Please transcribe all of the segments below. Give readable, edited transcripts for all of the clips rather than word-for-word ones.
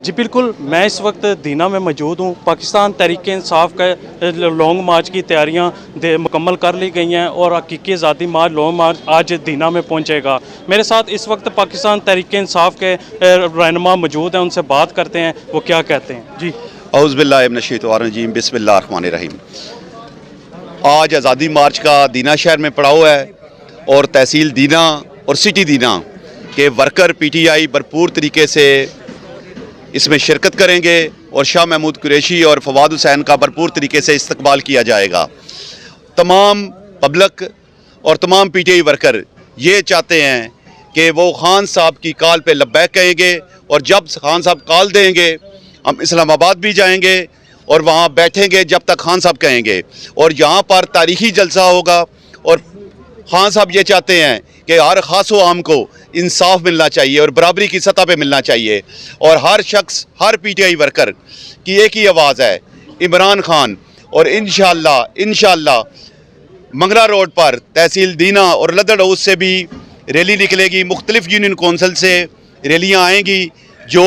जी बिल्कुल, मैं इस वक्त दीना में मौजूद हूँ। पाकिस्तान तहरीक-ए-इंसाफ का लॉन्ग मार्च की तैयारियाँ मुकम्मल कर ली गई हैं और हकीकी आज़ादी मार्च लॉन्ग मार्च आज दीना में पहुँचेगा। मेरे साथ इस वक्त पाकिस्तान तहरीक-ए-इंसाफ के रहनुमा मौजूद हैं, उनसे बात करते हैं वो क्या कहते हैं। जी औज़ुबिल्लाहि मिनश्शैतानिर्रजीम बिस्मिल्लाहिर्रहमानिर्रहीम। आज आज़ादी मार्च का दीना शहर में पड़ाव है और तहसील दीना और सिटी दीना के वर्कर पीटीआई भरपूर तरीके से इसमें शिरकत करेंगे और शाह महमूद कुरैशी और फवाद हुसैन का भरपूर तरीके से इस्तकबाल किया जाएगा। तमाम पब्लिक और तमाम पीटीआई वर्कर ये चाहते हैं कि वो खान साहब की कॉल पे लब्बैक कहेंगे और जब खान साहब कॉल देंगे हम इस्लामाबाद भी जाएंगे और वहाँ बैठेंगे जब तक खान साहब कहेंगे और यहाँ पर तारीखी जलसा होगा। और खान साहब ये चाहते हैं कि हर ख़ास व आम को इंसाफ मिलना चाहिए और बराबरी की सतह पे मिलना चाहिए और हर शख्स हर पीटीआई वर्कर की एक ही आवाज़ है, इमरान खान। और इंशाअल्लाह मंगला रोड पर तहसील दीना और लदड़ हाउस से भी रैली निकलेगी, मुख्तलिफ यूनियन कौंसल से रैलियाँ आएंगी जो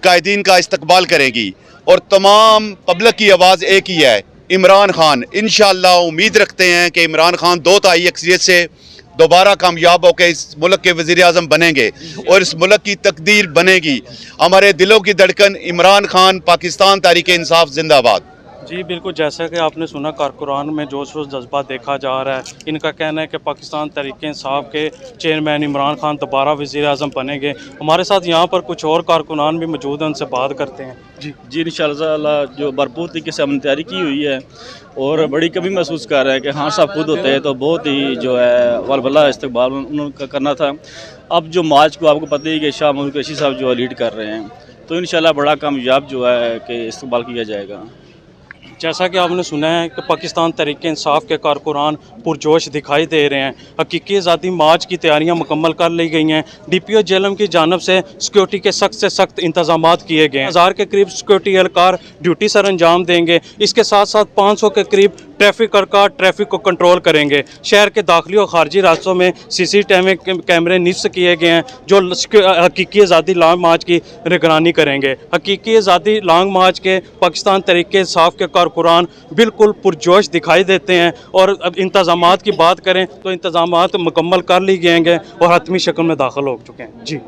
कायदीन का इस्तकबाल करेंगी और तमाम पब्लिक की आवाज़ एक ही है, इमरान खान। इंशाअल्लाह उम्मीद रखते हैं कि इमरान खान 2 तिहाई अक्सरियत से दोबारा कामयाब होकर इस मुल्क के वज़ीर आज़म बनेंगे और इस मुल्क की तकदीर बनेगी। हमारे दिलों की धड़कन इमरान खान, पाकिस्तान तहरीक-ए-इंसाफ जिंदाबाद। जी बिल्कुल, जैसा कि आपने सुना कारकुनान में जोश व जज्बा देखा जा रहा है। इनका कहना है कि पाकिस्तान तहरीक-ए-इंसाफ के चेयरमैन इमरान खान दोबारा वज़ीर आज़म बनेंगे। हमारे साथ यहाँ पर कुछ और कारकुनान भी मौजूद हैं, उनसे बात करते हैं। जी इंशाअल्लाह जो भरपूर तरीके से हमने तैयारी की हुई है और बड़ी कमी महसूस कर रहे हैं कि हाँ साहब खुद होते हैं तो बहुत ही जो है वलवला इस्तकबाल उनका करना था। अब जो मार्च को आपको पता ही कि शाह महमूद कुरैशी साहब जो है लीड कर रहे हैं, तो इंशाअल्लाह बड़ा कामयाब जो है कि इस्तकबाल किया जाएगा। जैसा कि आपने सुना है कि पाकिस्तान तहरीक-ए-इंसाफ के कारकुनान पुरजोश दिखाई दे रहे हैं। हकीकी आज़ादी मार्च की तैयारियां मुकम्मल कर ली गई हैं। डीपीओ जेलम की जानब से सिक्योरिटी के सख्त से सख्त इंतजामात किए गए हैं। 1000 के करीब सिक्योरिटी एहलकार ड्यूटी सर अंजाम देंगे। इसके साथ साथ 500 के करीब ट्रैफिक एहलकार ट्रैफिक को कंट्रोल करेंगे। शहर के दाखिली और खारजी रास्तों में CCTV कैमरे निस्फ किए गए हैं जो हकीकी आज़ादी लॉन्ग मार्च की निगरानी करेंगे। हकीकी आज़ादी लॉन्ग मार्च के पाकिस्तान तहरीक-ए-इंसाफ के कारकुनान बिल्कुल पुरजोश दिखाई देते हैं। और अब इंतजामात की बात करें तो इंतजामात मुकम्मल कर ली गए हैं और हतमी शक्ल में दाखिल हो चुके हैं। जी।